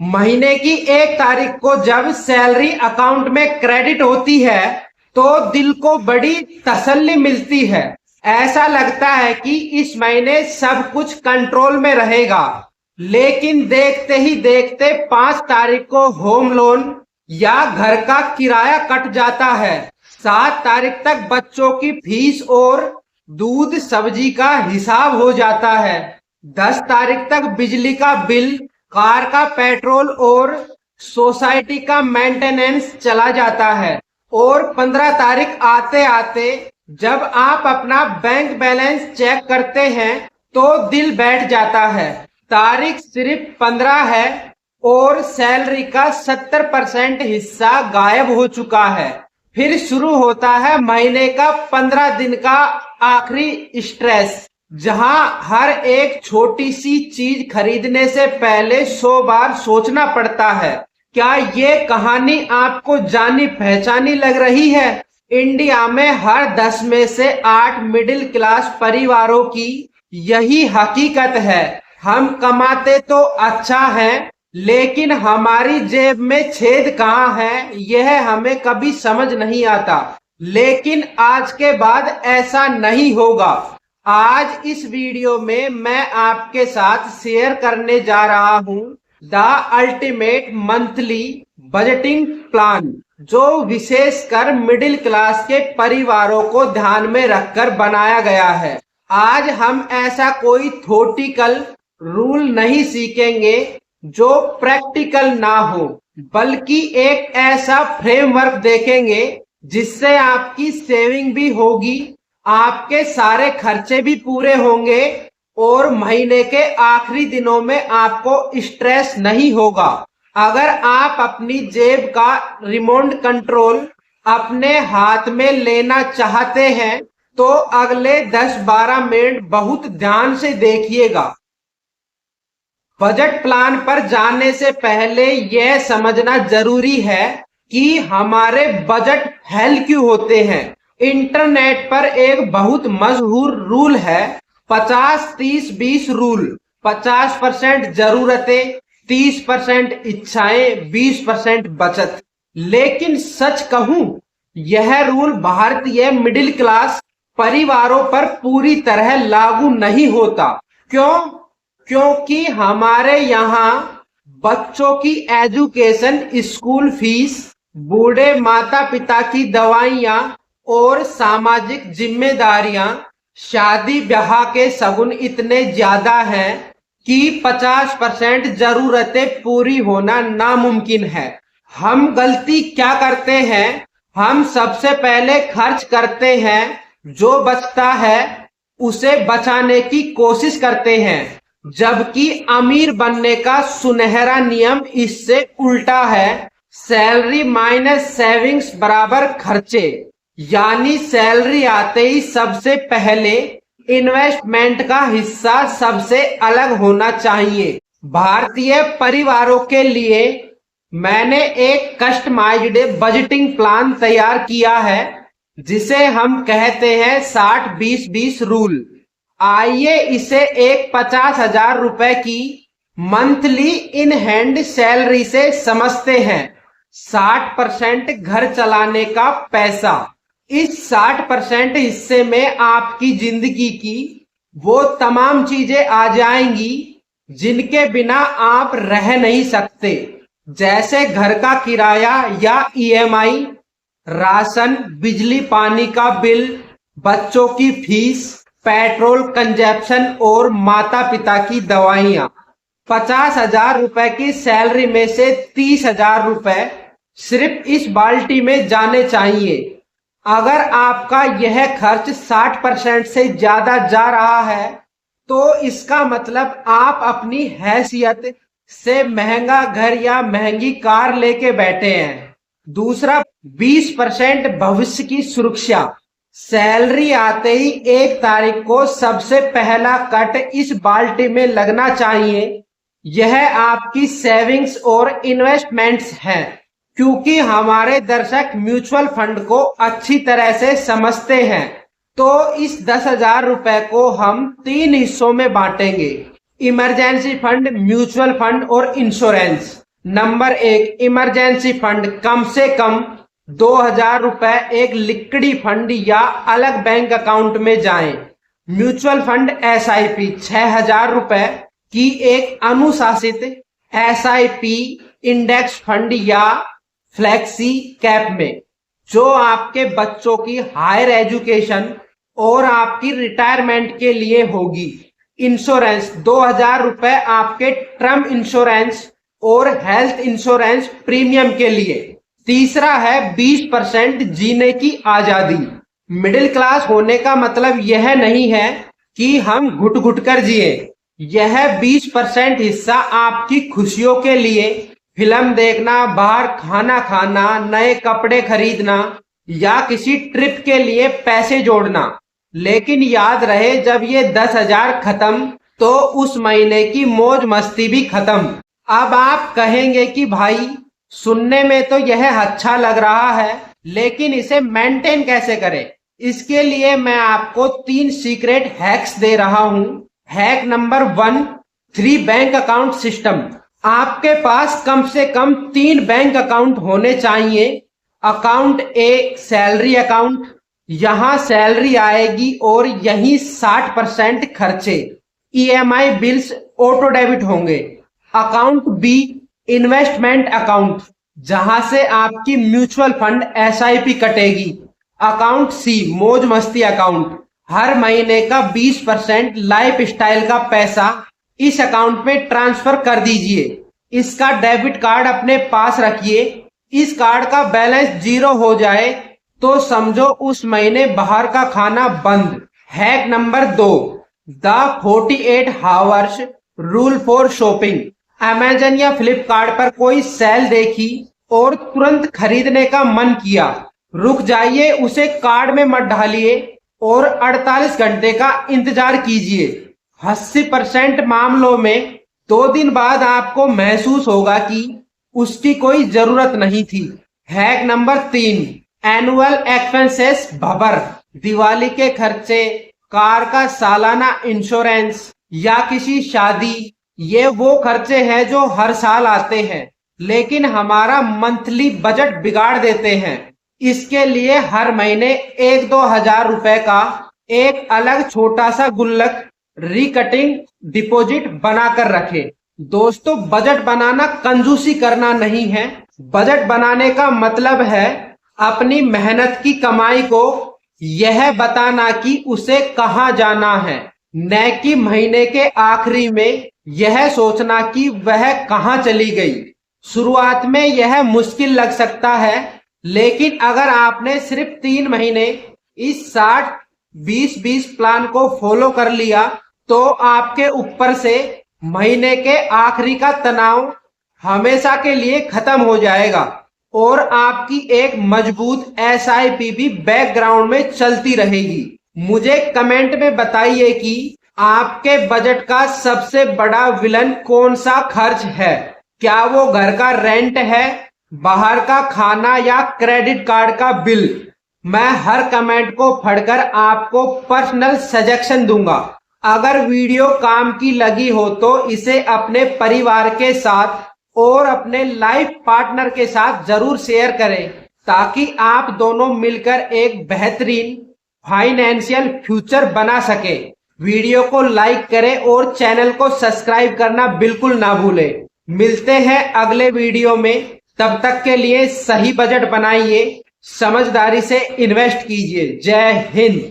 महीने की 1 तारीख को जब सैलरी अकाउंट में क्रेडिट होती है तो दिल को बड़ी तसल्ली मिलती है। ऐसा लगता है कि इस महीने सब कुछ कंट्रोल में रहेगा। लेकिन देखते ही देखते 5 तारीख को होम लोन या घर का किराया कट जाता है। 7 तारीख तक बच्चों की फीस और दूध सब्जी का हिसाब हो जाता है। 10 तारीख तक बिजली का बिल, कार का पेट्रोल और सोसाइटी का मेंटेनेंस चला जाता है। और 15 तारीख आते आते जब आप अपना बैंक बैलेंस चेक करते हैं तो दिल बैठ जाता है। तारीख सिर्फ 15 है और सैलरी का 70% हिस्सा गायब हो चुका है। फिर शुरू होता है महीने का 15 दिन का आखिरी स्ट्रेस, जहां हर एक छोटी सी चीज खरीदने से पहले 100 बार सोचना पड़ता है। क्या ये कहानी आपको जानी पहचानी लग रही है? इंडिया में हर 10 में से 8 मिडिल क्लास परिवारों की यही हकीकत है। हम कमाते तो अच्छा है, लेकिन हमारी जेब में छेद कहाँ है यह हमें कभी समझ नहीं आता। लेकिन आज के बाद ऐसा नहीं होगा। आज इस वीडियो में मैं आपके साथ शेयर करने जा रहा हूं the ultimate monthly budgeting plan, जो विशेषकर मिडिल क्लास के परिवारों को ध्यान में रखकर बनाया गया है। आज हम ऐसा कोई थ्योरेटिकल रूल नहीं सीखेंगे जो प्रैक्टिकल ना हो, बल्कि एक ऐसा फ्रेमवर्क देखेंगे जिससे आपकी सेविंग भी होगी, आपके सारे खर्चे भी पूरे होंगे और महीने के आखिरी दिनों में आपको स्ट्रेस नहीं होगा। अगर आप अपनी जेब का रिमोट कंट्रोल अपने हाथ में लेना चाहते हैं तो अगले 10-12 मिनट बहुत ध्यान से देखिएगा। बजट प्लान पर जाने से पहले यह समझना जरूरी है कि हमारे बजट फेल क्यों होते हैं। इंटरनेट पर एक बहुत मशहूर रूल है 50-30-20 रूल। 50% जरूरतें, 30% इच्छाएं, 20% बचत। लेकिन सच कहूं, यह रूल भारतीय मिडिल क्लास परिवारों पर पूरी तरह लागू नहीं होता। क्यों? क्योंकि हमारे यहाँ बच्चों की एजुकेशन, स्कूल फीस, बूढ़े माता पिता की दवाइयाँ और सामाजिक जिम्मेदारियां, शादी ब्याह के शगुन इतने ज्यादा हैं कि 50% जरूरतें पूरी होना नामुमकिन है। हम गलती क्या करते हैं? हम सबसे पहले खर्च करते हैं, जो बचता है उसे बचाने की कोशिश करते हैं, जबकि अमीर बनने का सुनहरा नियम इससे उल्टा है। सैलरी माइनस सेविंग्स बराबर खर्चे। यानी सैलरी आते ही सबसे पहले इन्वेस्टमेंट का हिस्सा सबसे अलग होना चाहिए। भारतीय परिवारों के लिए मैंने एक कस्टमाइज्ड बजटिंग प्लान तैयार किया है, जिसे हम कहते हैं 60-20-20 रूल। आइए इसे एक 50,000 रुपए की मंथली इन हैंड सैलरी से समझते हैं। 60% घर चलाने का पैसा। इस 60% हिस्से में आपकी जिंदगी की वो तमाम चीजें आ जाएंगी जिनके बिना आप रह नहीं सकते, जैसे घर का किराया या ईएमआई, राशन, बिजली पानी का बिल, बच्चों की फीस, पेट्रोल कंजप्शन और माता पिता की दवाइयाँ। 50,000 रुपए की सैलरी में से 30,000 रुपए सिर्फ इस बाल्टी में जाने चाहिए। अगर आपका यह खर्च 60% से ज्यादा जा रहा है तो इसका मतलब आप अपनी हैसियत से महंगा घर या महंगी कार लेके बैठे हैं। दूसरा, 20% भविष्य की सुरक्षा। सैलरी आते ही 1 तारीख को सबसे पहला कट इस बाल्टी में लगना चाहिए। यह आपकी सेविंग्स और इन्वेस्टमेंट्स हैं। क्योंकि हमारे दर्शक म्यूचुअल फंड को अच्छी तरह से समझते हैं, तो इस 10,000 रुपए को हम 3 हिस्सों में बांटेंगे: इमरजेंसी फंड, म्यूचुअल फंड और इंश्योरेंस। नंबर 1, इमरजेंसी फंड कम से कम 2000 रुपए एक लिक्विड फंड या अलग बैंक अकाउंट में जाएं। म्यूचुअल फंड एसआईपी 6000 रुपए की एक अनुशासित एसआईपी इंडेक्स फंड या फ्लेक्सी कैप में, जो आपके बच्चों की हायर एजुकेशन और आपकी रिटायरमेंट के लिए होगी। इंश्योरेंस 2000 रुपए आपके टर्म इंश्योरेंस और हेल्थ इंश्योरेंस प्रीमियम के लिए। तीसरा है 20% जीने की आजादी। मिडिल क्लास होने का मतलब यह नहीं है कि हम घुट घुट कर जिए। यह 20% हिस्सा आपकी खुशियों के लिए, फिल्म देखना, बाहर खाना खाना, नए कपड़े खरीदना या किसी ट्रिप के लिए पैसे जोड़ना। लेकिन याद रहे, जब ये 10,000 खत्म तो उस महीने की मौज मस्ती भी खत्म। अब आप कहेंगे कि भाई सुनने में तो यह अच्छा लग रहा है, लेकिन इसे मेंटेन कैसे करें? इसके लिए मैं आपको 3 सीक्रेट हैक्स दे रहा हूं। Hack number 1, 3 bank account system. आपके पास कम से कम 3 बैंक अकाउंट होने चाहिए। अकाउंट ए, सैलरी अकाउंट, यहां सैलरी आएगी और यही 60% खर्चे, ईएमआई, बिल्स ऑटो डेबिट होंगे। अकाउंट बी, इन्वेस्टमेंट अकाउंट, जहां से आपकी म्यूचुअल फंड एसआईपी कटेगी। अकाउंट सी, मौज मस्ती अकाउंट, हर महीने का 20% लाइफ स्टाइल का पैसा इस अकाउंट में ट्रांसफर कर दीजिए। इसका डेबिट कार्ड अपने पास रखिए। इस कार्ड का बैलेंस 0 हो जाए तो समझो उस महीने बाहर का खाना बंद। Hack number 2, the 48 hours rule for shopping. Amazon या फ्लिपकार्ट पर कोई सेल देखी और तुरंत खरीदने का मन किया, रुक जाइए, उसे कार्ड में मत डालिए और 48 घंटे का इंतजार कीजिए। 80% मामलों में 2 दिन बाद आपको महसूस होगा कि उसकी कोई जरूरत नहीं थी। हैक नंबर 3, एनुअल एक्सपेंसेस भबर। दिवाली के खर्चे, कार का सालाना इंश्योरेंस या किसी शादी, ये वो खर्चे हैं जो हर साल आते हैं लेकिन हमारा मंथली बजट बिगाड़ देते हैं। इसके लिए हर महीने 1-2 हजार रुपए का एक अलग छोटा सा गुल्लक, रिकटिंग डिपॉजिट बनाकर रखें। दोस्तों, बजट बनाना कंजूसी करना नहीं है। बजट बनाने का मतलब है अपनी मेहनत की कमाई को यह बताना कि उसे कहाँ जाना है, न कि महीने के आखिरी में यह सोचना कि वह कहाँ चली गई। शुरुआत में यह मुश्किल लग सकता है, लेकिन अगर आपने सिर्फ 3 महीने इस 60-20-20 प्लान को फॉलो कर लिया तो आपके ऊपर से महीने के आखिरी का तनाव हमेशा के लिए खत्म हो जाएगा और आपकी एक मजबूत एसआईपी भी बैकग्राउंड में चलती रहेगी। मुझे कमेंट में बताइए कि आपके बजट का सबसे बड़ा विलन कौन सा खर्च है? क्या वो घर का रेंट है, बाहर का खाना या क्रेडिट कार्ड का बिल? मैं हर कमेंट को पढ़कर आपको पर्सनल सजेशन दूंगा। अगर वीडियो काम की लगी हो तो इसे अपने परिवार के साथ और अपने लाइफ पार्टनर के साथ जरूर शेयर करें, ताकि आप दोनों मिलकर एक बेहतरीन फाइनेंशियल फ्यूचर बना सके। वीडियो को लाइक करें और चैनल को सब्सक्राइब करना बिल्कुल ना भूलें। मिलते हैं अगले वीडियो में, तब तक के लिए सही बजट बनाइए, समझदारी से इन्वेस्ट कीजिए। जय हिंद।